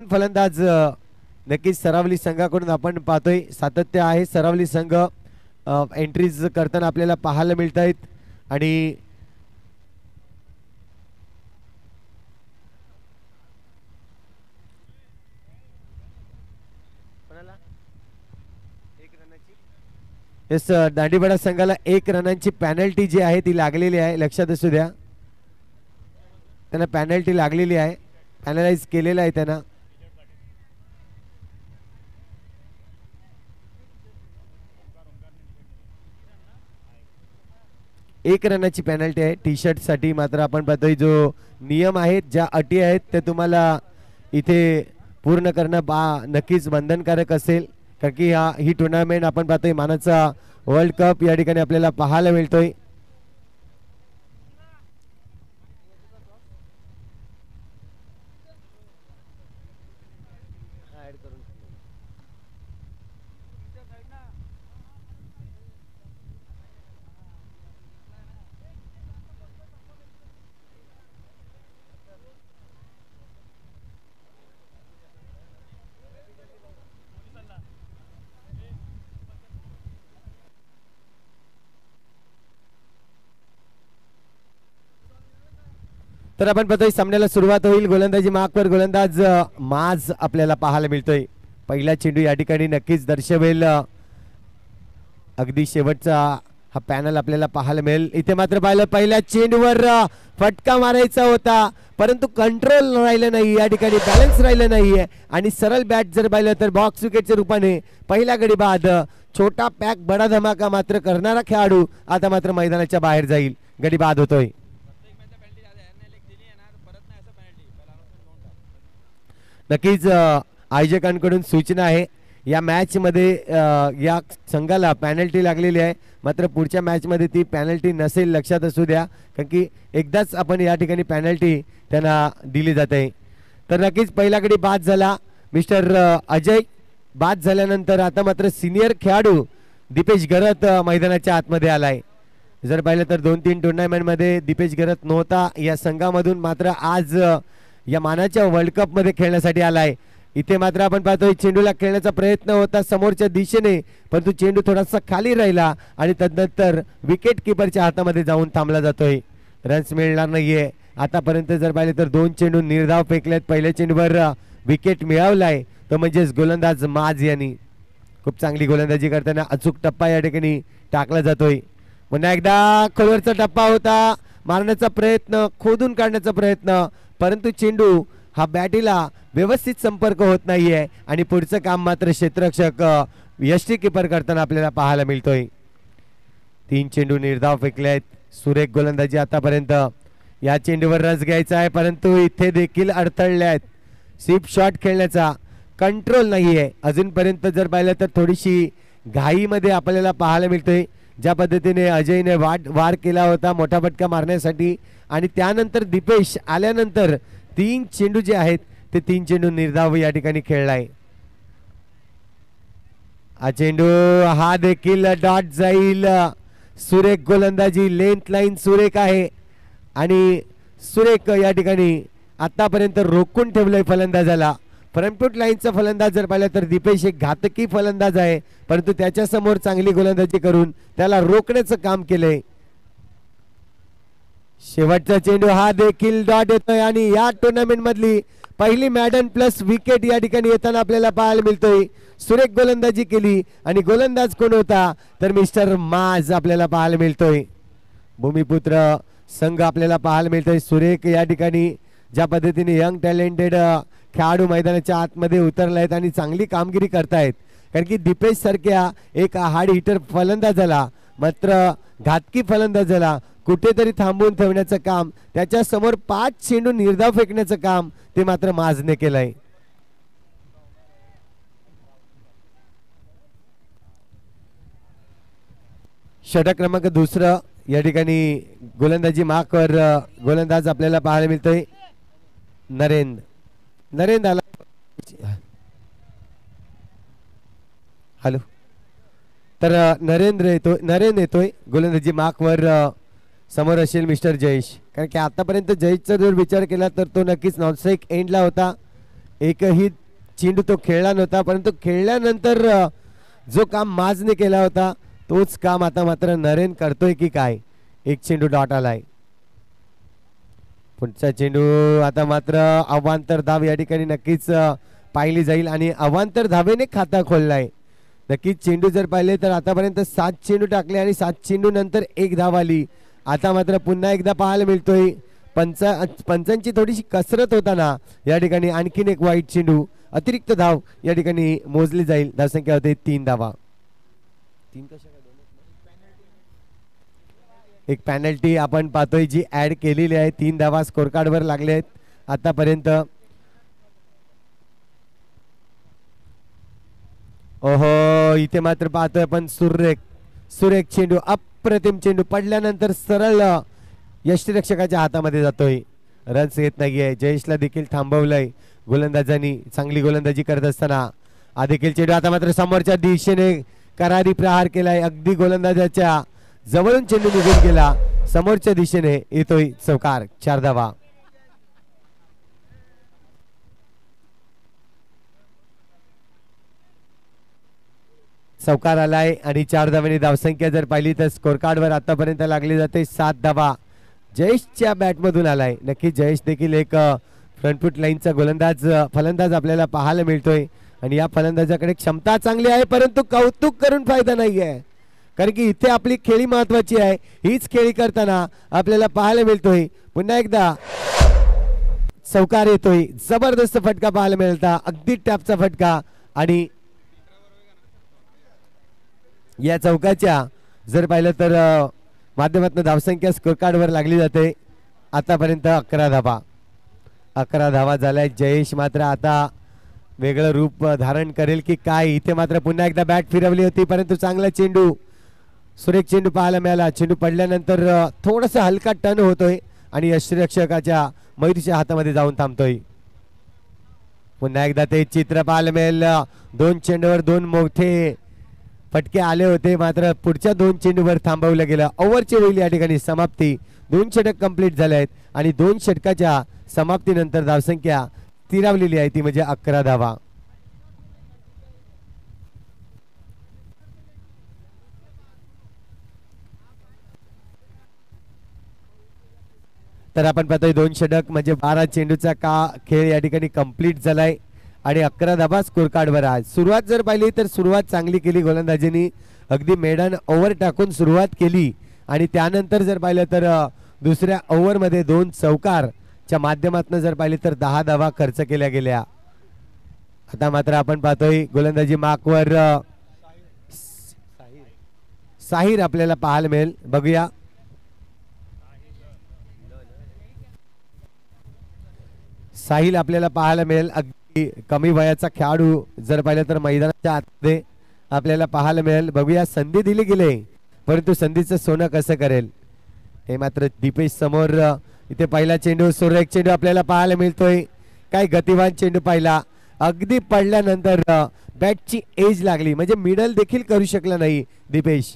फलंदाज नक्कीच सरावली संघाकडून आपण पाहतोय सातत्य आहे. सरावली संघ एंट्रीज करताना आपल्याला पाहायला मिळत आहेत आणि येस दांडीबडा संघाला 1 रनांची पॅनल्टी जी आहे ती लागलेली आहे. लक्षात असू द्या, त्यांना पॅनल्टी लागलेली आहे, पॅनलाइज केलेलं आहे त्यांना. एक रनाची पॅनल्टी आहे टी शर्ट साठी. मात्र आपण पाहतोय जो नियम आहेत, ज्या अटी आहेत ते तुम्हाला इथे पूर्ण करणं नक्कीच बंधनकारक असेल. कारण की ही टुर्नामेंट आपण पाहतोय मानाचा वर्ल्ड कप या ठिकाणी आपल्याला पाहायला मिळतोय. तर आपण पाहतोय सामन्याला सुरुवात होईल. गोलंदाजी मार्कवर गोलंदाज माज आपल्याला पाहायला मिळतोय. पहिला चेंडू या ठिकाणी नक्कीच दर्शवेल. अगदी शेवटचा हा पॅनल आपल्याला पाहायला मिळेल. इथे मात्र पाहिलं पहिल्या चेंडूवर फटका मारायचा होता, परंतु कंट्रोल राहिलं नाही, या ठिकाणी बॅलन्स राहिलं नाहीये आणि सरळ बॅट जर पाहिलं तर बॉक्स विकेटच्या रूपाने पहिला गडी बाद. छोटा पॅक बडा धमाका मात्र करणारा खेळाडू आता मात्र मैदानाच्या बाहेर जाईल. गडी बाद होतोय. नक्कीच आयोजकांकडून सूचना आहे, या मॅच मध्ये या संघाला पॅनल्टी लागलेली आहे, मात्र पुढच्या मॅच मध्ये ती पॅनल्टी नसेल. लक्षात असू द्या, कारण की एकदाच आपण या ठिकाणी पॅनल्टी त्यांना दिली जाते. तर नक्कीच पहिला गडी बाद झाला मिस्टर अजय. बाद झाल्यानंतर आता मात्र सिनियर खेळाडू दीपेश गरत मैदानाच्या आतमध्ये आलाय. जर पाहिलं तर 2-3 टुर्नामेंट मध्ये दीपेश गरत नव्हता या संघामधून, मात्र आज या मानाच्या वर्ल्ड कप मध्ये खेळण्यासाठी आलाय. इथे मात्र आपण पाहतोय चेंडूला खेळण्याचा प्रयत्न होता समोरच्या दिशेने, परंतु चेंडू थोडासा खाली राहिला आणि तदनंतर विकेट किपरच्या हातामध्ये जाऊन थांबला जातोय. रन्स मिळणार नाहीये आतापर्यंत. जर पाहिले तर 2 चेंडू निर्धाव फेकलेत. पहिल्या चेंडूवर विकेट मिळवलाय तो म्हणजेच गोलंदाज माज यांनी. खूप चांगली गोलंदाजी करताना अचूक टप्पा या ठिकाणी टाकला जातोय. पुन्हा एकदा खोलवरचा टप्पा होता, मारण्याचा प्रयत्न, खोदून काढण्याचा प्रयत्न, परंतु चेंडू हा बॅटीला व्यवस्थित संपर्क होत नाहीये आणि पुढचं काम मात्र क्षेत्ररक्षक यष्टी कीपर करताना आपल्याला पाहायला मिळतोय. 3 चेंडू निर्धाव फेकले आहेत. सुरेख गोलंदाजी आतापर्यंत. या चेंडूवर रस घ्यायचा आहे, परंतु इथे देखील अडथळले आहेत. स्वीप शॉट खेळण्याचा कंट्रोल नाहीये अजूनपर्यंत. जर पाहिलं तर थोडीशी घाईमध्ये आपल्याला पाहायला मिळतोय. ज्या पद्धतीने अजयने वार केला होता मोठा फटका मारण्यासाठी आणि त्यानंतर दीपेश आल्यानंतर 3 चेंडू जे आहेत ते 3 चेंडू निर्धाव या ठिकाणी खेळलाय. हा चेंडू हा देखील डॉट जाईल. सुरेख गोलंदाजी, लेंथ लाईन सुरेख आहे आणि सुरेख या ठिकाणी आतापर्यंत रोखून ठेवलंय फलंदाजाला. फ्रंटफूट लाईनचा फलंदाज जर पाहिला तर दीपेश एक घातकी फलंदाज आहे, परंतु त्याच्या समोर चांगली गोलंदाजी करून त्याला रोखण्याचं काम केलंय. शेवटचा चेंडू हा देखील डॉट येतोय आणि या टुर्नामेंट मधली पहिली मॅडन प्लस विकेट या ठिकाणी येताना आपल्याला पाहायला मिळतोय. सुरेख गोलंदाजी केली आणि गोलंदाज कोण होता तर मिस्टर माज आपल्याला पाहायला मिळतोय. भूमिपुत्र संघ आपल्याला पाहायला मिळतोय. सुरेख या ठिकाणी ज्या पद्धतीने यंग टॅलेंटेड खेळाडू मैदानाच्या आतमध्ये उतरले आहेत आणि चांगली कामगिरी करतायत. कारण की दीपेश सारख्या एक हार्ड हिटर फलंदाजाला, मात्र घातकी फलंदाजाला कुठेतरी थांबवून ठेवण्याचं काम, त्याच्या समोर 5 चेंडू निर्धाव फेकण्याचं काम ते मात्र माजने केलंय. षटक क्रमांक 2 या ठिकाणी गोलंदाजी मार्कवर गोलंदाज आपल्याला पाहायला मिळतोय नरेंद्र आला. हॅलो, तर नरेंद्र येतोय गोलंदाजी मार्कवर. समोर असेल मिस्टर जयेश, कारण की आतापर्यंत जयेशचा जर विचार केला तर तो नक्कीच नॉनस्ट्राईक एंडला होता. एकही चेंडू तो खेळला नव्हता, परंतु खेळल्यानंतर जो काम माझने केला होता तोच काम आता मात्र नरेन करतोय की काय. एक चेंडू डॉट आलाय. पुढचा चेंडू आता मात्र अवांतर धाव या ठिकाणी नक्कीच पाहिली जाईल आणि अवांतर धावेने खाता खोललाय. नक्कीच चेंडू जर पाहिले तर आतापर्यंत 7 चेंडू टाकले आणि 7 चेंडू नंतर 1 धाव आली. आता मात्र पुन्हा एकदा पाहायला मिळतोय पंचांची थोडीशी कसरत होताना या ठिकाणी आणखीन एक वाईट चेंडू अतिरिक्त धाव या ठिकाणी मोजली जाईल. धावसंख्या होते 3 धावा. एक पॅनल्टी आपण पाहतोय जी ऍड केलेली आहे. 3 धावा स्कोर कार्ड वर लागले आहेत आतापर्यंत. ओहो, इथे मात्र पाहतोय आपण सुरेख चेंडू, अप्रतिम चेंडू पडल्यानंतर सरळ यष्टीरक्षकाच्या हातामध्ये जातोय. रन्स येत नाहीये. जयेशला देखील थांबवलंय गोलंदाजांनी चांगली गोलंदाजी करत असताना. हा देखील चेंडू आता मात्र समोरच्या दिशेने करारी प्रहार केलाय. अगदी गोलंदाजाच्या जवळून चेंडू निघून गेला. समोरच्या दिशेने येतोय चौकार. 4 धावा. चौकार आलाय आणि 4 धावांनी धावसंख्या जर पाहिली तर स्कोर कार्ड वर आतापर्यंत लागली जाते 7 धावा. जयेशच्या बॅट मधून आलाय. नक्की जयेश देखील एक फ्रंटफूट लाईनचा फलंदाज आपल्याला पाहायला मिळतोय आणि या फलंदाजाकडे क्षमता चांगली आहे, परंतु कौतुक करून फायदा नाहीये. कारण की इथे आपली खेळी महत्वाची आहे. हीच खेळी करताना आपल्याला पाहायला मिळतोय पुन्हा एकदा चौकार येतोय. जबरदस्त फटका पाहायला मिळता, अगदी टॅपचा फटका आणि या चौकाच्या जर पाहिलं तर माध्यमातून धावसंख्या स्कोर कार्ड वर लागली जाते. आतापर्यंत 11 धावा. 11 धावा झाल्या. जयेश मात्र आता वेगळं रूप धारण करेल की काय. इथे मात्र पुन्हा एकदा बॅट फिरवली होती, परंतु चांगला चेंडू, सुरेख चेंडू पाहायला मिळाला. चेंडू पडल्यानंतर थोडासा हलका टर्न होतोय आणि यष्टीरक्षकाच्या मयूरच्या हातामध्ये जाऊन थांबतोय. पुन्हा एकदा ते चित्र पाहायला मिळेल. 2 चेंडूवर 2 मोठे फटके आले होते, मात्र पुढच्या 2 चेंडूवर थांबवलं गेलं. ओव्हरची होईल या ठिकाणी समाप्ती. 2 षटक कंप्लीट झाले आहेत आणि 2 षटकाच्या समाप्तीनंतर धावसंख्या स्थिरावलेली आहे, ती म्हणजे 11 धावा. तर आपण पाहतोय 2 षटक म्हणजे 12 चेंडूचा खेळ या ठिकाणी कंप्लीट झालाय आणि 11 धावा स्कोर कार्ड वर आहे. सुरुवात जर पाहिली तर सुरुवात चांगली केली गोलंदाजींनी. अगदी मेडन ओव्हर टाकून सुरुवात केली आणि त्यानंतर जर पाहिलं तर दुसऱ्या ओव्हर मध्ये 2 चौकारच्या माध्यमातून जर पाहिले तर 10 धावा खर्च केल्या गेल्या. आता मात्र आपण पाहतोय गोलंदाजी मार्कवर साहिर आपल्याला पाहायला मिळेल. बघूया. साहिल आपल्याला पाहायला मिळेल. अगदी कमी वयाचा खेळाडू जर पाहिलं तर मैदानाच्या आतमध्ये आपल्याला पाहायला मिळेल. बघूया. संधी दिली गेली, परंतु संधीचं सोनं कसं करेल हे मात्र दीपेश समोर. इथे पहिला चेंडू, सुरेख चेंडू आपल्याला पाहायला मिळतोय. काय गतिवान चेंडू पाहिला. अगदी पडल्यानंतर बॅटची एज लागली, म्हणजे मिडल देखील करू शकला नाही दीपेश.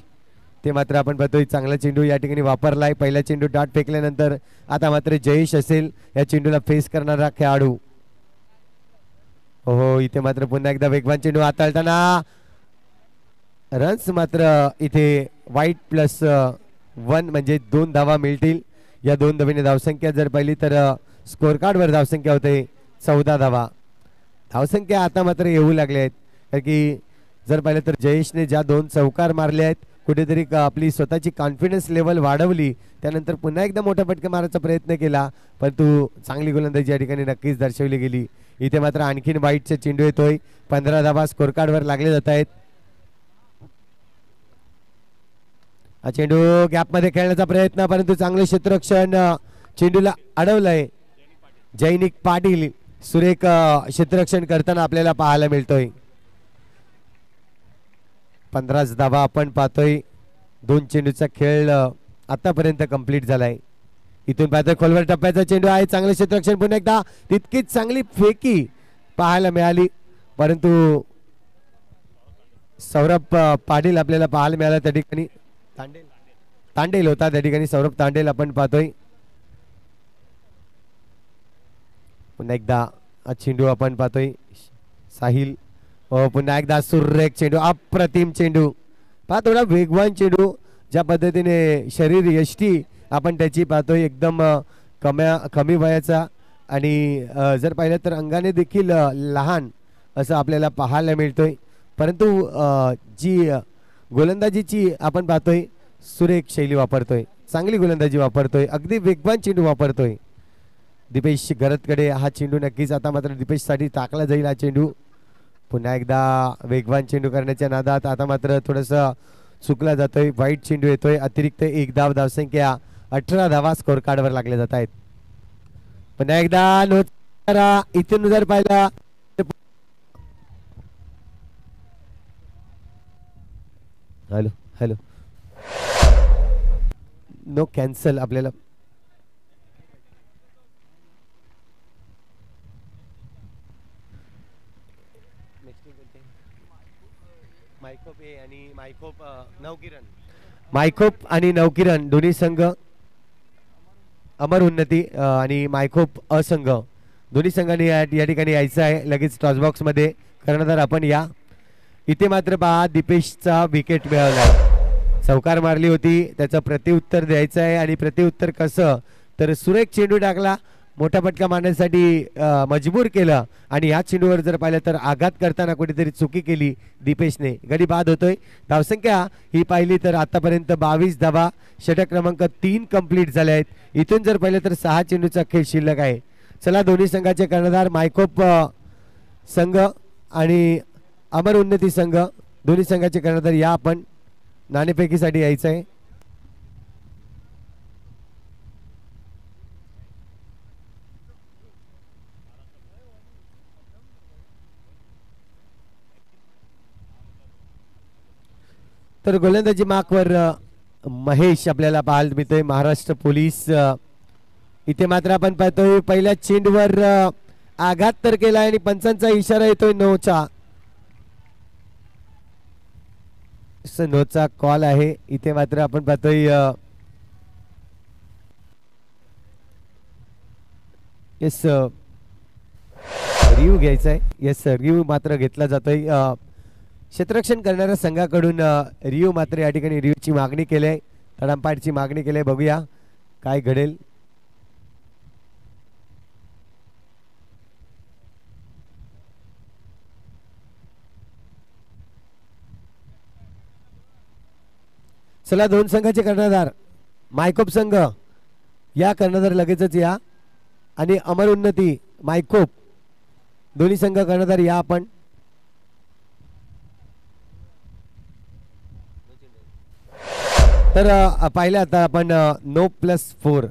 ते मात्र आपण पाहतोय चांगला चेंडू या ठिकाणी वापरलाय. पहिला चेंडू डॉट फेकल्यानंतर आता मात्र जयेश असेल या चेंडूला फेस करणारा खेळाडू. हो, इथे मात्र पुन्हा एकदा वेगवान चेंडू हाताळताना रन्स मात्र इथे वाईट +1 म्हणजे 2 धावा मिळतील. या 2 धावेने धावसंख्या जर पाहिली तर स्कोर कार्ड वर धावसंख्या होते 14 धावा. धावसंख्या आता मात्र येऊ लागल्या आहेत, कारण की जर पाहिलं तर जयेशने ज्या 2 चौकार मारले आहेत कुठेतरी आपली स्वतःची कॉन्फिडन्स लेवल वाढवली. त्यानंतर पुन्हा एकदा मोठा फटका मारायचा प्रयत्न केला, परंतु चांगली गोलंदाजी या ठिकाणी नक्कीच दर्शवली गेली. इथे मात्र आणखीन वाईटचा चेंडू येतोय. 15 धावा स्कोर कार्ड वर लागले जात आहेत. हा चेंडू गॅप मध्ये खेळण्याचा प्रयत्न, परंतु चांगले क्षेत्ररक्षण, चेंडूला अडवलंय. जैनिक पाटील सुरेख क्षेत्ररक्षण करताना आपल्याला पाहायला मिळतोय. 15 धावा आपण पाहतोय. 2 चेंडूचा खेळ आतापर्यंत कंप्लीट झालाय. इथून पाहतोय खोलवर टप्प्याचा चेंडू आहे. चांगले क्षेत्ररक्षण, पुन्हा एकदा तितकीच चांगली फेकी पाहायला मिळाली, परंतु सौरभ पाटील आपल्याला पाहायला मिळाला. त्या ठिकाणी तांडेल होता, त्या ठिकाणी सौरभ तांडेल आपण पाहतोय. पुन्हा एकदा हा चेंडू आपण पाहतोय साहिल. पुन्हा एकदा सुरेख चेंडू, अप्रतिम चेंडू. पहा थोडा वेगवान चेंडू, ज्या पद्धतीने शरीर यष्टी आपण त्याची पाहतोय एकदम कमी वयाचा आणि जर पाहिलं तर अंगाने देखील लहान असं आपल्याला पाहायला मिळतोय. परंतु जी गोलंदाजीची आपण पाहतोय सुरेख शैली वापरतोय, चांगली गोलंदाजी वापरतोय, अगदी वेगवान चेंडू वापरतोय दीपेश घरतकडे. हा चेंडू नक्कीच आता मात्र दीपेशसाठी टाकला जाईल. हा चेंडू पुन्हा एकदा वेगवान चेंडू करण्याच्या नादात आता मात्र थोडंसं चुकला जातोय. वाईट चेंडू येतोय. अतिरिक्त एक धाव, धावसंख्या 18 धावा स्कोर कार्डवर लागल्या जात आहेत. पुन्हा एकदा नोट इथून जर पाहिला हॅलो हॅलो नो कॅन्सल आपल्याला मायकोप आणि नवकिरण दोन्ही संघ, अमर उन्नती आणि मायकोप असंघ दोन्ही संघांनी या ठिकाणी यायचं आहे लगेच टॉस बॉक्स मध्ये. कर्णधार आपण या. इथे मात्र पहा दीपेशचा विकेट मिळवलाय. चौकार मारली होती, त्याचं प्रतिउत्तर द्यायचं आहे आणि प्रतिउत्तर कसं तर सुरेख चेंडू टाकला, मोठा फटका मारण्यासाठी मजबूर केलं आणि या चेंडूवर जर पाहिलं तर आघात करताना कुठेतरी चुकी केली दीपेशने. गडी बाद होतोय. धावसंख्या ही पाहिली तर आतापर्यंत 22 धावा, षटक क्रमांक 3 कंप्लीट झाले आहेत. इथून जर पाहिलं तर 6 चेंडूचा खेळ शिल्लक आहे. चला दोन्ही संघाचे कर्णधार मायकोप संघ आणि अमर उन्नती संघ दोन्ही संघाचे कर्णधार या आपण नाणेफेकीसाठी यायचं आहे. तर गोलंदाजी मार्कवर महेश आपल्याला पाहायला मिळतोय, महाराष्ट्र पोलीस. इथे मात्र आपण पाहतोय पहिल्या चेंडूवर आघात तर केलाय आणि पंचांचा इशारा येतोय नोचा. नोचा कॉल आहे. इथे मात्र आपण पाहतोय येस रिव्ह्यू घ्यायचा आहे. येस रिव्ह्यू मात्र घेतला जातोय. क्षेत्ररक्षण करणाऱ्या संघाकडून रिव्ह्यू मात्र या ठिकाणी रिव्ह्यूची मागणी केली आहे, तडांपाडची मागणी केली आहे. बघूया काय घडेल. चला दोन संघाचे कर्णधार मायकोप संघ या, कर्णधार लगेचच या आणि अमर उन्नती मायकोप दोन्ही संघ कर्णधार या आपण. तर पाहिलं आता आपण 9+4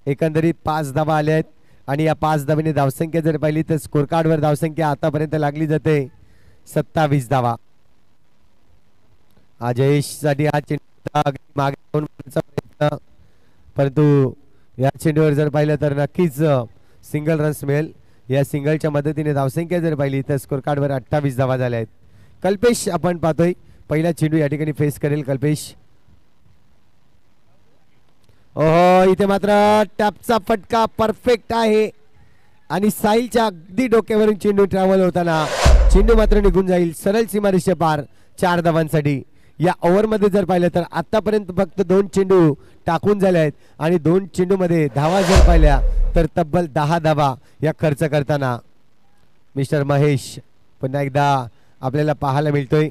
एकंदरीत 5 धावा आल्या आहेत आणि या 5 धावेने धावसंख्या जर पाहिली तर स्कोर कार्डवर धावसंख्या आतापर्यंत लागली जाते 27 धावा. अजयेश साठी हा चेंडू मागे प्रयत्न, परंतु या चेंडूवर जर पाहिलं तर नक्कीच सिंगल रन्स मिळेल. या सिंगलच्या मदतीने धावसंख्या जर पाहिली तर स्कोर कार्डवर 28 धावा झाल्या आहेत. कल्पेश आपण पाहतोय पहिला चेंडू या ठिकाणी फेस करेल कल्पेश. ओहो इथे मात्र टॅपचा फटका परफेक्ट आहे आणि साहिलच्या अगदी डोक्यावरून चेंडू ट्रॅव्हल होताना चेंडू मात्र निघून जाईल सरळ सीमारेषे पार 4 धावांसाठी. या ओव्हरमध्ये जर पाहिलं तर आतापर्यंत फक्त 2 चेंडू टाकून झाले आहेत आणि 2 चेंडूमध्ये धावा जर पाहिल्या तर तब्बल 10 धावा या खर्च करताना मिस्टर महेश पुन्हा एकदा आपल्याला पाहायला मिळतोय.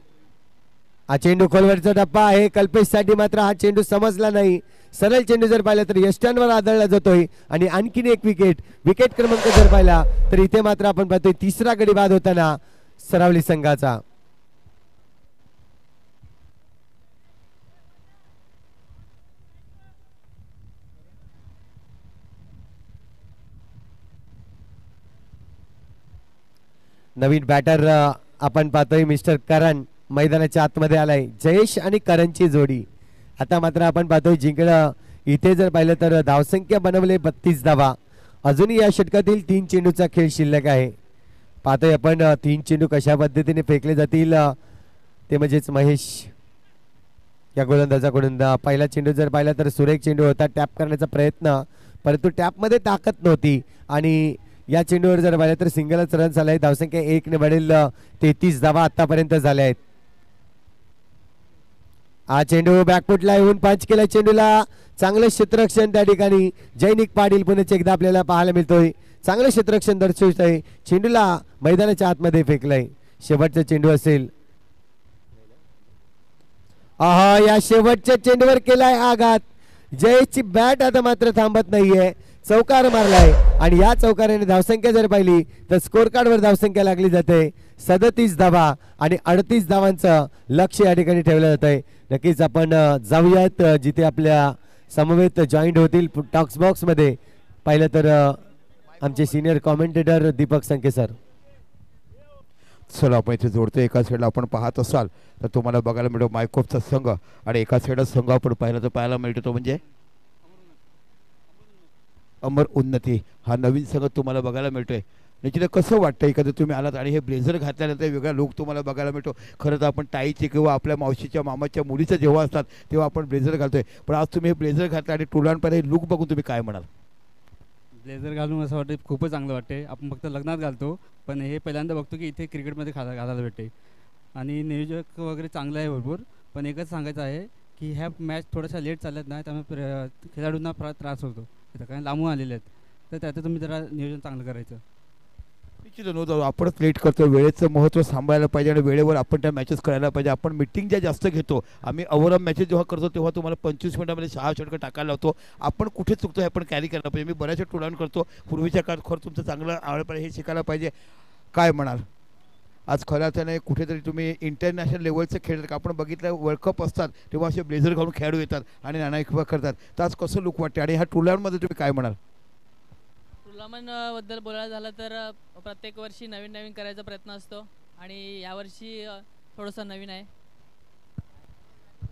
हा चेंडू खोलवरचा टप्पा आहे. कल्पेशसाठी मात्र हा चेंडू समजला नाही. सरळ चेंडू जर पाहिला तर यष्ट्यांवर आदळला जातोय आणि आणखीन एक विकेट क्रमांक जर पाहिला तर इथे मात्र आपण पाहतोय तिसरा गडी बाद होताना सरावली संघाचा. नवीन बॅटर आपण पाहतोय मिस्टर करण मैदानाच्या आतमध्ये आलाय. जयेश आणि करणची जोडी आता मात्र आपण पाहतोय जिंकणं. इथे जर पाहिलं तर धावसंख्या बनवले 32 धावा. अजूनही या षटकातील 3 चेंडूचा खेळ शिल्लक आहे. पाहतोय आपण 3 चेंडू कशा पद्धतीने फेकले जातील ते म्हणजेच महेश या गोलंदाजाकडून. पहिला चेंडू जर पाहिला तर सुरेख चेंडू होता, टॅप करण्याचा प्रयत्न, परंतु टॅपमध्ये ताकद नव्हती आणि या चेंडूवर जर पाहिलं तर सिंगलच रन झालाय. धावसंख्या 1 ने बढेल 33 धावा आतापर्यंत झाल्या आहेत. हा चेंडू बॅकफुटला येऊन पंच केला. चेंडूला चांगलं क्षेत्ररक्षण त्या ठिकाणी जैनिक पाटील पुन्हा एकदा आपल्याला पाहायला मिळतोय. चांगलं क्षेत्ररक्षण दर्शवत आहे. चेंडूला मैदानाच्या आतमध्ये फेकलाय. शेवटचा चेंडू असेल. आहा या शेवटच्या चेंडूवर केलाय आघात. जयची बॅट आता मात्र थांबत नाहीये. चौकार मारलाय आणि या चौकाराने धावसंख्या जर पाहिली तर स्कोर कार्डवर धावसंख्या लागली जाते 37 धावा आणि 38 धावांचं लक्ष या ठिकाणी ठेवलं जात आहे. नक्कीच आपण जाऊयात जिथे आपल्या समवेत जॉईंट होतील टॉक्स बॉक्स मध्ये. पाहिलं तर आमचे सिनियर कॉमेंटेटर दीपक संके सर. चला आपण इथे जोडतो. एका साईडला आपण पाहत असाल तर तुम्हाला बघायला मिळतो मायकोपचा संघ आणि एका साईडला संघ आपण पाहायला मिळतो तो म्हणजे अमर उन्नती हा नवीन संघ तुम्हाला बघायला मिळतोय. निश्चित कसं वाटतं एखादं तुम्ही आलात आणि हे ब्लेझर घातल्यानंतर वेगळा लोक तुम्हाला बघायला मिळतो. खरं तर आपण ताईचे किंवा आपल्या मावशीच्या मामाच्या मुलीचं जेव्हा असतात तेव्हा आपण ब्लेझर घालतोय, पण आज तुम्ही हे ब्लेझर घातलं आणि टुलांपर्यंत हे लुक बघून तुम्ही काय म्हणाल? ब्लेझर घालून असं वाटतं खूपच चांगलं वाटते. आपण फक्त लग्नात घालतो पण हे पहिल्यांदा बघतो की इथे क्रिकेटमध्ये घालायला भेटते. आणि नियोजक वगैरे चांगलं आहे भरपूर. पण एकच सांगायचं आहे की ह्या मॅच थोड्याशा लेट चालत नाही त्यामुळे खेळाडूंना फार त्रास होतो इथं कारण लांबून आलेले आहेत. तर त्याचं तुम्ही जरा नियोजन चांगलं करायचं. निश्चित नो आपणच लेट करतो. वेळेचं महत्त्व सांभाळायला पाहिजे आणि वेळेवर आपण त्या मॅचेस करायला पाहिजे. आपण मिटिंग ज्या जास्त घेतो आम्ही ओव्हरऑल मॅचेस जेव्हा करतो तेव्हा तुम्हाला 25 मिनिटामध्ये 6 षटकं टाकायला होतो. आपण कुठे चुकतो हे आपण कॅरी करायला पाहिजे. मी बऱ्याचशा टुलान करतो पूर्वीच्या काळात. खरं तुमचं चांगलं आवड पाहिजे हे शिकायला पाहिजे. काय म्हणाल आज खऱ्या अर्थाने कुठेतरी तुम्ही इंटरनॅशनल लेवलचं खेळ आपण बघितलं वर्ल्ड कप असतात तेव्हा असे ब्लेझर घालून खेळाडू येतात आणि नाणेफेक करतात. तर आज कसं लुक वाटते आणि ह्या टुलांमध्ये तुम्ही काय म्हणाल? टुर्नामेंट बद्दल बोलायला झालं तर प्रत्येक वर्षी नवीन नवीन करायचा प्रयत्न असतो आणि यावर्षी थोडंसं नवीन आहे.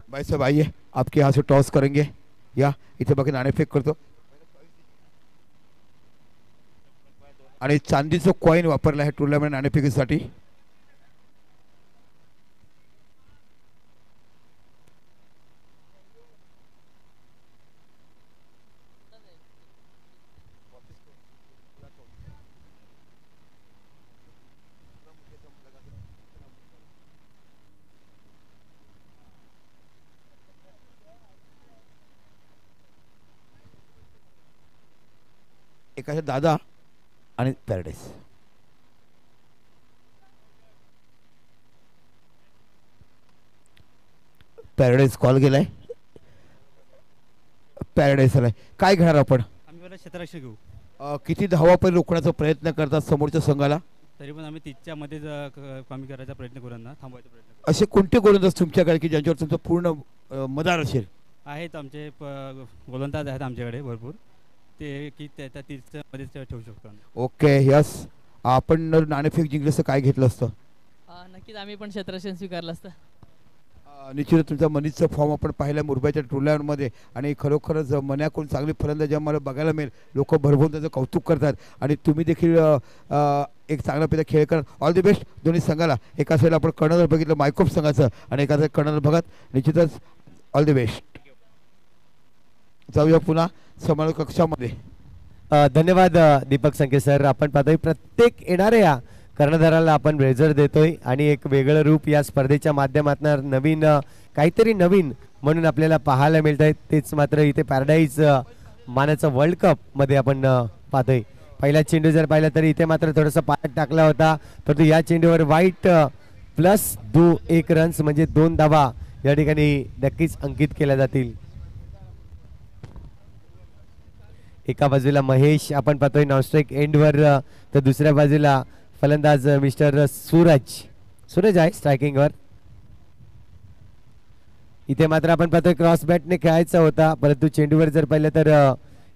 भाई साहब आइए आपके यहाँ से टॉस करेंगे. या इथे बाकी नाणेफेक करतो आणि चांदीचं कॉइन वापरला आहे टुर्नामेंट नाणेफेकीसाठी. एकाचे दादा आणि पॅराडाईस. पॅराडाईस कॉल गेलाय. पॅराडाईस आलाय. काय घेणार आपण? आम्ही बरं क्षेत्ररक्षण घेऊ. किती धावा पण रोखण्याचा प्रयत्न करतात समोरच्या संघाला? तरी पण आम्ही 30च्या मध्येच कमी करायचा प्रयत्न करू ना थांबवायचा प्रयत्न करू. असे कोणते गोलंदाज तुमच्याकडे की ज्यांच्यावर तुमचं पूर्ण मदार असेल? आहेत आमचे गोलंदाज आहेत आमच्याकडे भरपूर. ते की त्या 30च्या मध्येच ठेवू शकतो. Okay yes. आपण नाणेफेक जिंकलं असतं काय घेतलं असतं? नक्कीच आम्ही पण क्षेत्ररक्षण स्वीकारलं असतं. निश्चित तुमचा मनीषचा फॉर्म आपण पाहिला मुंबईच्या टुर्नामेंटमध्ये आणि खरोखरच मन्याकडून चांगली फलंदाजी आम्हाला बघायला मिळेल. लोक भरभरून त्याचं कौतुक करतात आणि तुम्ही देखील एक चांगला पैकी खेळ करत. ऑल दी बेस्ट दोन्ही संघाला. एका साईडला आपण कर्णधार बघितलं मायकोप संघाचं आणि एका साईड कर्णधार बघत. निश्चितच ऑल दी बेस्ट. जाऊया पुन्हा समालोचक कक्षामध्ये. धन्यवाद दीपक संके सर. आपण पाहतोय प्रत्येक येणाऱ्या कर्णधाराला आपण ब्लेझर देतोय आणि एक वेगळं रूप या स्पर्धेच्या माध्यमातून नवीन काहीतरी नवीन म्हणून आपल्याला पाहायला मिळत आहे. तेच मात्र इथे पॅराडाईज मानाचं वर्ल्ड कप मध्ये आपण पाहतोय. पहिला चेंडू जर पाहिला तरी इथे मात्र थोडासा पाठ टाकला होता परंतु या चेंडूवर वाईट प्लस 1 रन्स म्हणजे 2 धावा या ठिकाणी नक्कीच अंकित केल्या जातील. एका बाजूला महेश आपण पाहतोय नॉनस्ट्राईक एंडवर तर दुसऱ्या बाजूला फलंदाज मिस्टर सूरज आहे स्ट्रायकिंगवर. इथे मात्र आपण पाहतोय क्रॉस बॅटने खेळायचा होता परंतु चेंडूवर जर पाहिलं तर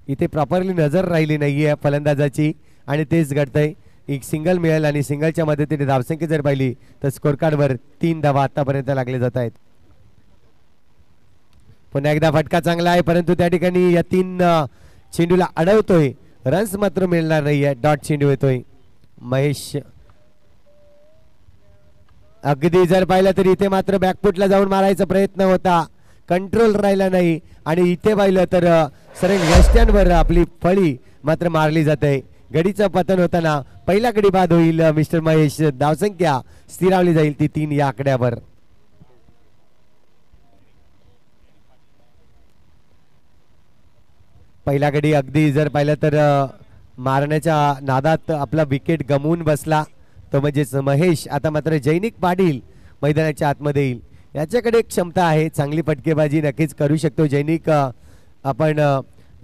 इथे प्रॉपरली नजर राहिली नाहीये फलंदाजाची आणि तेच घडतंय. एक सिंगल मिळेल आणि सिंगलच्या मदतीने धावसंख्या जर पाहिली तर स्कोर कार्डवर 3 धावा आतापर्यंत लागले जात आहेत. पुन्हा एकदा फटका चांगला आहे परंतु त्या ठिकाणी या 3 चेंडूला अडवतोय. रन्स मात्र मिळणार नाहीये. डॉट चेंडू येतोय. महेश अगदी जर पाहिलं तर इथे मात्र बॅकफुटला जाऊन मारायचा प्रयत्न होता कंट्रोल राहिला नाही आणि इथे पाहिलं तर सरळ यष्ट्यांवर आपली फळी मात्र मारली जाते. गडीचं पतन होताना पहिला गडी बाद होईल मिस्टर महेश. धावसंख्या स्थिरावली जाईल ती 3 या आकड्यावर. पहिला गडी अगदी जर पाहिलं तर मारण्याच्या नादात आपला विकेट गमवून बसला तो म्हणजेच महेश. आता मात्र जैनिक पाटील मैदानाच्या आतमध्ये येईल. याच्याकडे एक क्षमता आहे, चांगली फटकेबाजी नक्कीच करू शकतो जैनिक. आपण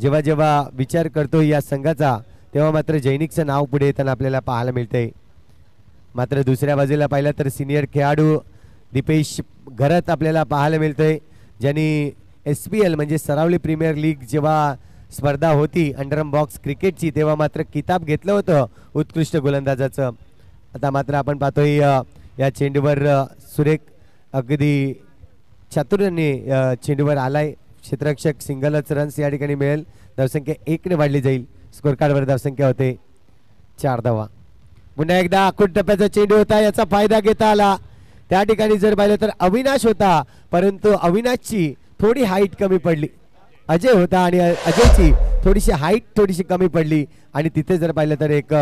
जेव्हा जेव्हा विचार करतो या संघाचा तेव्हा मात्र जैनिकचं नाव पुढे येताना आपल्याला पाहायला मिळतंय. मात्र दुसऱ्या बाजूला पाहिलं तर सिनियर खेळाडू दीपेश घरत आपल्याला पाहायला मिळतंय, ज्यांनी SPL म्हणजे सरावली प्रीमियर लीग जेव्हा स्पर्धा होती अंडरम बॉक्स क्रिकेटची तेव्हा मात्र किताब घेतलं होतं उत्कृष्ट गोलंदाजाचं. आता मात्र आपण पाहतोय या चेंडूवर सुरेख अगदी चातुर्याने चेंडूवर आलाय. क्षेत्ररक्षक सिंगलच रन्स या ठिकाणी मिळेल. धावसंख्या 1 ने वाढली जाईल. स्कोर कार्डवर धावसंख्या होते 4 धावा. पुन्हा एकदा आखूड टप्प्याचा चेंडू होता, याचा फायदा घेता आला. त्या ठिकाणी जर पाहिलं तर अविनाश होता, परंतु अविनाशची थोडी हाईट कमी पडली. अजय होता आणि अजयची थोडीशी हाईट थोडीशी कमी पडली आणि तिथे जर पाहिलं तर एक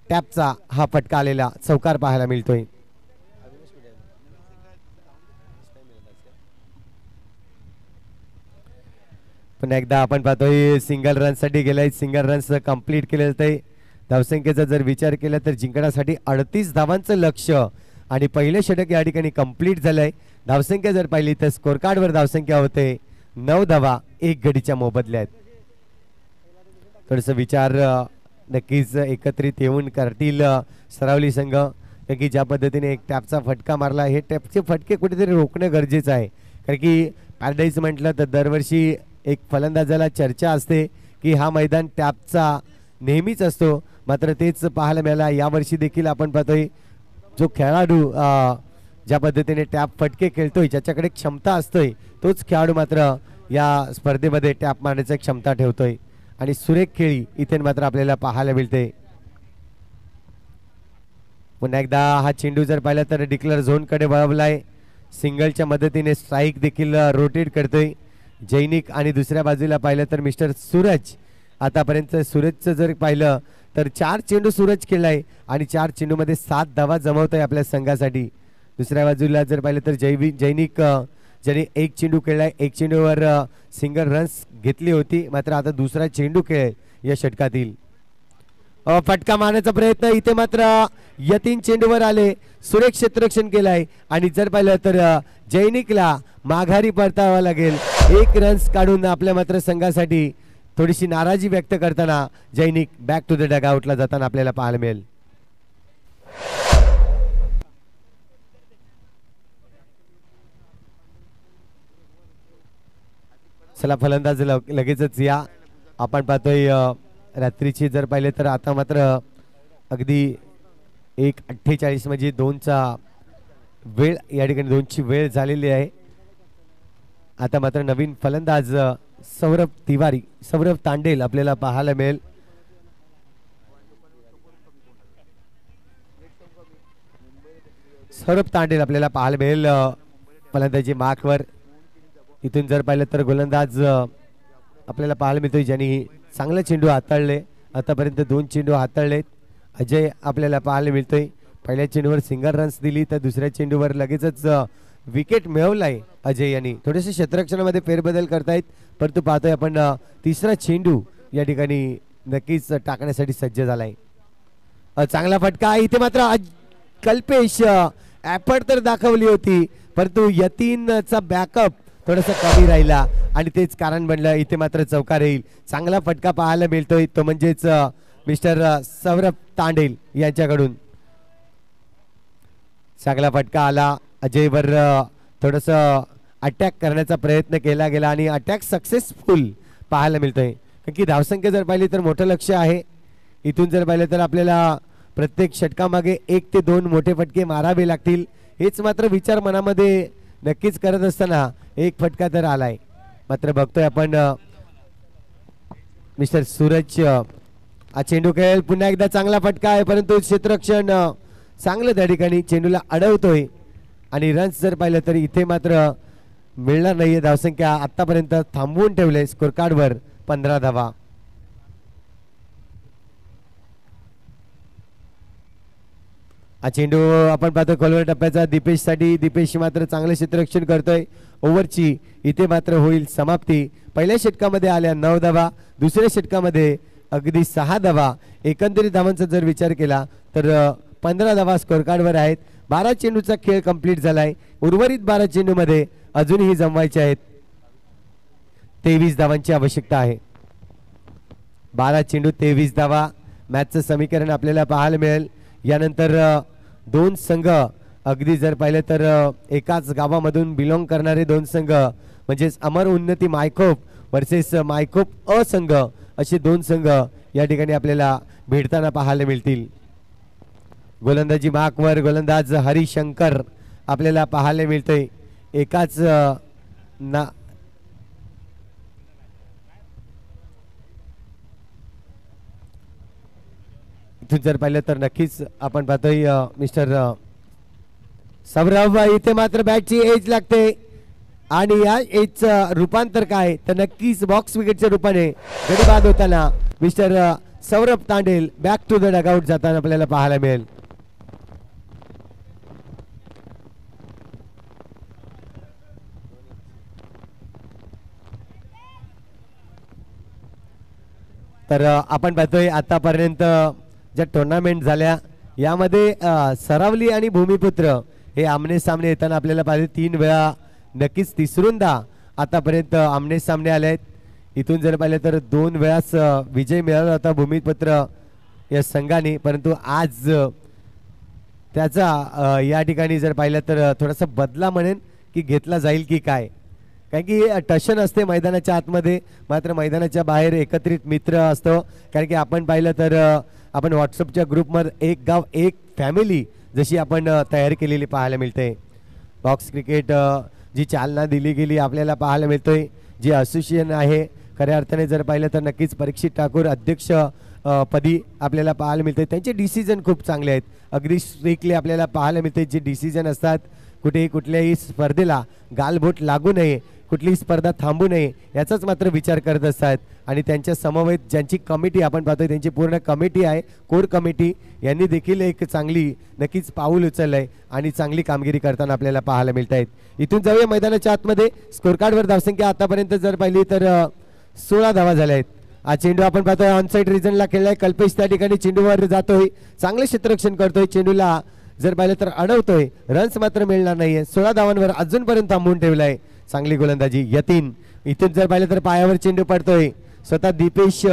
टॅपचा हा फटका आलेला चौकार पाहायला मिळतोय. पुन्हा एकदा आपण पाहतोय सिंगल रन साठी गेलाय. सिंगल रन्स कंप्लीट केले जाते. धावसंख्येचा जर विचार केला तर जिंकण्यासाठी 38 धावांचं लक्ष आणि पहिले षटक या ठिकाणी कंप्लीट झालंय. धावसंख्या जर पाहिली तर स्कोर कार्डवर धावसंख्या होते 9 धावा 1 गडीच्या मोबदल्यात. थोडस विचार नक्कीच एकत्रित येऊन करतील सरावली संघ, की ज्या पद्धतीने एक टॅपचा फटका मारला, हे टॅपचे फटके कुठेतरी रोखणं गरजेचं आहे. कारण की पॅराडाईज म्हटलं तर दरवर्षी एक फलंदाजाला चर्चा असते की हा मैदान टॅपचा नेहमीच असतो, मात्र तेच पाहायला मिळाला यावर्षी देखील. आपण पाहतोय जो खेळाडू ज्या पद्धतीने टॅप फटके खेळतोय, ज्याच्याकडे क्षमता असतोय, तोच खेळाडू मात्र या स्पर्धेमध्ये टॅप मारण्याची क्षमता ठेवतोय आणि सुरेख खेळी इथे मात्र आपल्याला पाहायला मिळते. पुन्हा एकदा हा चेंडू जर पाहिला तर डिक्लेअर झोन कडे वळवलाय. सिंगलच्या मदतीने स्ट्राईक देखील रोटेट करतोय जैनिक आणि दुसऱ्या बाजूला पाहिलं तर मिस्टर सूरज. आतापर्यंत सूरजचं जर पाहिलं तर 4 चेंडू सूरज खेळलाय आणि 4 चेंडूमध्ये 7 धावा जमवतोय आपल्या संघासाठी. दुसऱ्या बाजूला जर पाहिलं तर जैनिक ज्याने 1 चेंडू खेळलाय, 1 चेंडूवर सिंगल रन्स घेतली होती, मात्र आता दुसरा चेंडू खेळ या षटकातील. फटका मारण्याचा प्रयत्न इथे मात्र यतीन चेंडूवर आले. सुरेख क्षेत्ररक्षण केलाय आणि जर पाहिलं तर जैनिकला माघारी परतावा लागेल. 1 रन्स काढून आपल्या मात्र संघासाठी थोडीशी नाराजी व्यक्त करताना जैनिक बॅक टू द डगआउटला जाताना आपल्याला पाहायला मिळेल. चला फलंदाज लगेचच या. आपण पाहतोय रात्रीची जर पाहिले तर आता मात्र अगदी 1:48 म्हणजे 2चा वेळ या ठिकाणी 2ची वेळ झालेली आहे. आता मात्र नवीन फलंदाज सौरभ तांडेल आपल्याला पाहायला मिळेल. सौरभ तांडेल आपल्याला पाहायला मिळेल फलंदाजी मार्कवर. इथून जर पाहिलं तर गोलंदाज आपल्याला पाहायला मिळतोय ज्यांनी चांगले चेंडू हाताळले. आतापर्यंत 2 चेंडू हाताळलेत. अजय आपल्याला पाहायला मिळतोय. पहिल्या चेंडूवर सिंगल रन्स दिली तर दुसऱ्या चेंडूवर लगेचच विकेट मिळवलाय अजय यांनी. थोडेसे क्षेत्ररक्षणामध्ये फेरबदल करतायत, परंतु पाहतोय आपण तिसरा चेंडू या ठिकाणी नक्कीच टाकण्यासाठी सज्ज झालाय. चांगला फटका इथे मात्र कल्पेश एफर्ट तर दाखवली होती, परंतु यतीनचा बॅकअप थोडासा कमी राहिला आणि तेच कारण बनलं इथे मात्र चौकार येईल. चांगला फटका पाहायला मिळतोय तो म्हणजेच मिस्टर सौरभ तांडेल यांच्याकडून. चांगला फटका आला. अजयवर थोडस अटॅक करण्याचा प्रयत्न केला गेला आणि अटॅक सक्सेसफुल पाहायला मिळतोय. कारण की धावसंख्या जर पाहिली तर मोठं लक्ष आहे. इथून जर पाहिलं तर आपल्याला प्रत्येक षटकामागे 1 ते 2 मोठे फटके मारावे लागतील. हेच मात्र विचार मनामध्ये नक्कीच करत असताना 1 फटका तर आलाय. मात्र बघतोय आपण मिस्टर सूरज हा चेंडू खेळ. पुन्हा एकदा चांगला फटका आहे, परंतु क्षेत्ररक्षण चांगलं त्या ठिकाणी चेंडूला अडवतोय आणि रन्स जर पाहिलं तर इथे मात्र मिळणार नाहीये. धावसंख्या आतापर्यंत थांबवून ठेवले स्कोर कार्डवर 15 धावा. हा चेंडू आपण पाहतो खोलवर टप्प्याचा दीपेशसाठी. दीपेश मात्र चांगलं क्षेत्ररक्षण करतोय. ओव्हरची इथे मात्र होईल समाप्ती. पहिल्या षटकामध्ये आल्या 9 धावा, दुसऱ्या षटकामध्ये अगदी 6 धावा. एकंदरीत धावांचा जर विचार केला तर 15 धावा स्कोर कार्डवर आहेत. 12 चेंडूचा खेळ कंप्लीट झालाय. उर्वरित 12 चेंडूमध्ये अजूनही जमवायचे आहेत. 23 धावांची आवश्यकता आहे. 12 चेंडू 23 धावा. मॅचचं समीकरण आपल्याला पाहायला मिळेल. यानंतर दोन संघ अगदी जर पाहिलं तर एकाच गावामधून बिलॉंग करणारे दोन संघ म्हणजेच अमर उन्नती मायखोप वर्सेस मायखोप अ संघ असे दोन संघ या ठिकाणी आपल्याला भेटताना पाहायला मिळतील. गोलंदाजी मार्कवर गोलंदाज हरिशंकर आपल्याला पाहायला मिळतोय. एकाच ना इथून जर पाहिलं तर नक्कीच आपण पाहतोय मिस्टर सौरभ इथे मात्र बॅटची एज लागते आणि या एजचं रूपांतर काय तर नक्कीच बॉक्स विकेटच्या रूपाने गडी बाद होताना mister Saurabh Tandel back to the dugout जाताना आपल्याला पाहायला मिळेल. तर आपण पाहतोय आतापर्यंत ज्या टुर्नामेंट झाल्या यामध्ये सरावली आणि भूमिपुत्र हे आमने सामने येताना आपल्याला पाहिजे 3 वेळा नक्कीच तिसरूंदा आतापर्यंत आमने सामने आले आहेत. इथून जर पाहिलं तर 2 वेळाच विजय मिळाला होता भूमिपुत्र या संघाने, परंतु आज त्याचा या ठिकाणी जर पाहिलं तर थोडासा बदला म्हणेन की घेतला जाईल की काय, कारण की टशन असते मैदानाच्या आतमध्ये मात्र मैदानाच्या बाहेर एकत्रित मित्र असतो. कारण की आपण पाहिलं तर आपण व्हॉट्सअपच्या ग्रुपमध्ये एक गाव एक फॅमिली जशी आपण तयार केलेली पाहायला मिळते. बॉक्स क्रिकेट जी चालना दिली गेली आपल्याला पाहायला मिळतोय. जी असोसिएशन आहे खऱ्या अर्थाने जर पाहिलं तर नक्कीच परीक्षित ठाकूर अध्यक्ष पदी आपल्याला पाहायला मिळते. त्यांचे डिसिजन खूप चांगले आहेत. अगदी स्ट्रिक्टली आपल्याला पाहायला मिळते जे डिसिजन असतात. कुठेही कुठल्याही स्पर्धेला गालबोट लागू नये, कुठलीही स्पर्धा थांबू नये याचाच मात्र विचार करत असतात. आणि त्यांच्या समवेत ज्यांची कमिटी आपण पाहतोय त्यांची पूर्ण कमिटी आहे कोर कमिटी, यांनी देखील एक चांगली नक्कीच पाऊल उचललंय आणि चांगली कामगिरी करताना आपल्याला पाहायला मिळत आहेत. इथून जाऊया मैदानाच्या आतमध्ये. स्कोर कार्डवर धावसंख्या आतापर्यंत जर पाहिली तर 16 धावा झाल्या आहेत. हा चेंडू आपण पाहतोय ऑनसाइड रिजनला खेळलाय. कल्पेश त्या ठिकाणी चेंडूवर जातोय, चांगले क्षेत्ररक्षण करतोय, चेंडूला जर पाहिलं तर अडवतोय, रन्स मात्र मिळणार नाहीये. 16 धावांवर अजूनपर्यंत थांबवून ठेवलाय. चांगली गोलंदाजी यतीन. इथून जर पाहिलं तर पायावर चेंडू पडतोय. स्वतः दीपेश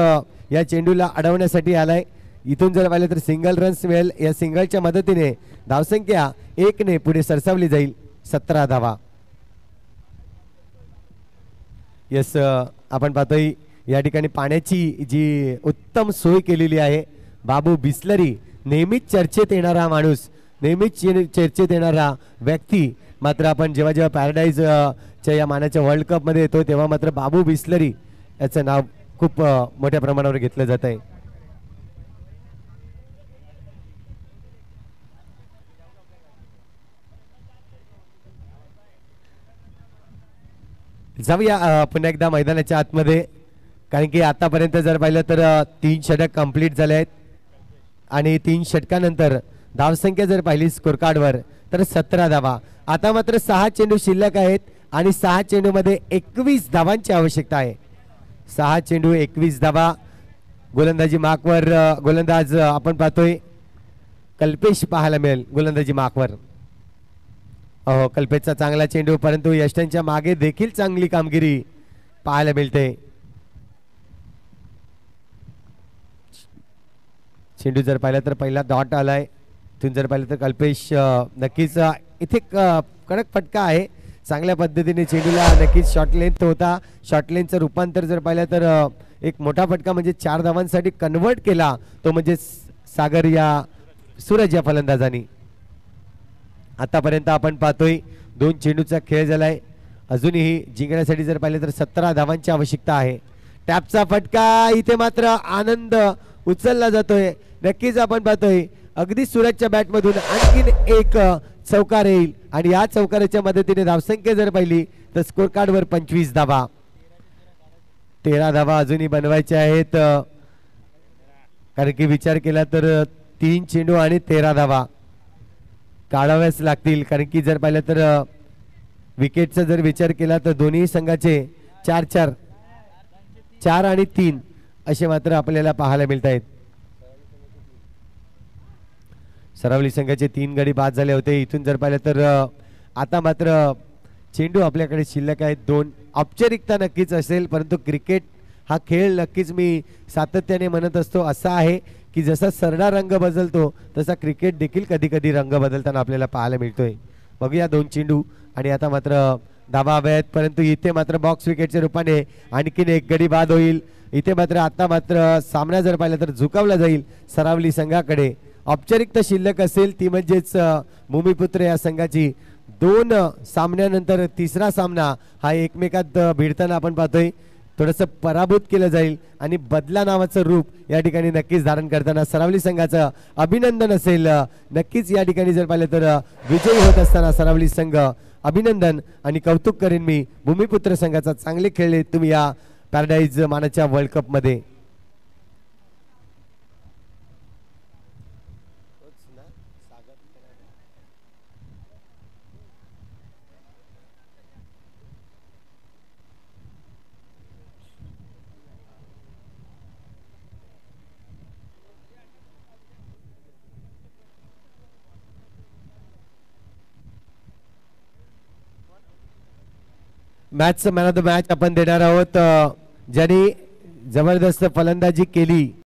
या चेंडूला अडवण्यासाठी आलाय. इथून जर पाहिलं तर सिंगल रन्स मिळेल. या सिंगलच्या मदतीने धावसंख्या 1 ने पुढे सरसावली जाईल. 17 धावा. यस आपण पाहतोय या ठिकाणी पाण्याची जी उत्तम सोय केलेली आहे. बाबू बिस्लरी नेहमीच चर्चेत येणारा माणूस, नेहमीच चर्चेत येणारा व्यक्ती. मात्र आपण जेव्हा जेव्हा पॅराडाईज च्या या मानाच्या वर्ल्ड कप मध्ये येतो तेव्हा मात्र बाबू बिस्लरी याचं नाव खूप मोठ्या प्रमाणावर घेतलं जात आहे. जाऊया पुन्हा एकदा मैदानाच्या आतमध्ये, कारण की आतापर्यंत जर पाहिलं तर 3 षटक कंप्लीट झाले आहेत आणि 3 षटकानंतर धावसंख्या जर पाहिली स्कोर कार्डवर तर 17 धावा. आता मात्र 6 चेंडू शिल्लक आहेत आणि 6 चेंडूमध्ये 21 धावांची आवश्यकता आहे. 6 चेंडू 21 धावा. गोलंदाजी मार्कवर गोलंदाज आपण पाहतोय कल्पेश पाहायला मिळेल. गोलंदाजी मार्कवर हो कल्पेशचा चांगला चेंडू, परंतु यष्टनच्या मागे देखील चांगली कामगिरी पाहायला मिळते. चेंडू जर पाहिला तर पहिला डॉट आलाय. इथून जर पाहिलं तर कल्पेश नक्कीच इथे कडक फटका आहे. चांगल्या पद्धतीने चेंडूला नक्कीच शॉर्ट लेंथ होता. शॉर्ट लेंथचं रूपांतर जर पाहिलं तर एक मोठा फटका म्हणजे 4 धावांसाठी कन्वर्ट केला तो म्हणजे सागर या सूरज या फलंदाजांनी. आतापर्यंत आपण पाहतोय 2 चेंडूचा खेळ झालाय. अजूनही जिंकण्यासाठी जर पाहिलं तर 17 धावांची आवश्यकता आहे. टॅपचा फटका इथे मात्र आनंद उचलला जातोय. नक्कीच आपण पाहतोय अगदी सूरजच्या बॅटमधून आणखीन एक चौकार येईल आणि या चौकाराच्या मदतीने धावसंख्या जर पाहिली तर स्कोर कार्डवर 25 धावा. 13 धावा अजूनही बनवायच्या आहेत, कारण की विचार केला तर 3 चेंडू आणि 13 धावा. काढाव्याच लागतील, कारण की जर पाहिलं तर विकेटचा जर विचार केला तर दोन्ही संघाचे 4 आणि 3 असे मात्र आपल्याला पाहायला मिळत आहेत. सरावली संघाचे 3 गडी बाद झाले होते. इथून जर पाहिलं तर आता मात्र चेंडू आपल्याकडे शिल्लक आहेत 2. औपचारिकता नक्कीच असेल, परंतु क्रिकेट हा खेळ नक्कीच मी सातत्याने म्हणत असतो असा आहे की जसा सरडा रंग बदलतो तसा क्रिकेट देखील कधी कधी रंग बदलताना आपल्याला पाहायला मिळतोय. बघूया 2 चेंडू आणि आता मात्र धाबा हव्या आहेत, परंतु इथे मात्र बॉक्स विकेटच्या रूपाने आणखीन एक गडी बाद होईल. इथे मात्र आता मात्र सामना जर पाहिला तर झुकावला जाईल सरावली संघाकडे. औपचारिकता शिल्लक असेल ती म्हणजेच भूमिपुत्र या संघाची 2 सामन्यानंतर तिसरा सामना हा एकमेकात भिडताना आपण पाहतोय. थोडंसं पराभूत केलं जाईल आणि बदला नावाचं रूप या ठिकाणी नक्कीच धारण करताना सरावली संघाचं अभिनंदन असेल. नक्कीच या ठिकाणी जर पाहिलं तर विजयी होत असताना सरावली संघ अभिनंदन आणि कौतुक करेन मी. भूमिपुत्र संघाचा चांगले खेळले तुम्ही या पॅराडाईज मानाच्या वर्ल्ड कप मध्ये. Match man of the match आपण देणार आहोत ज्यांनी जबरदस्त फलंदाजी केली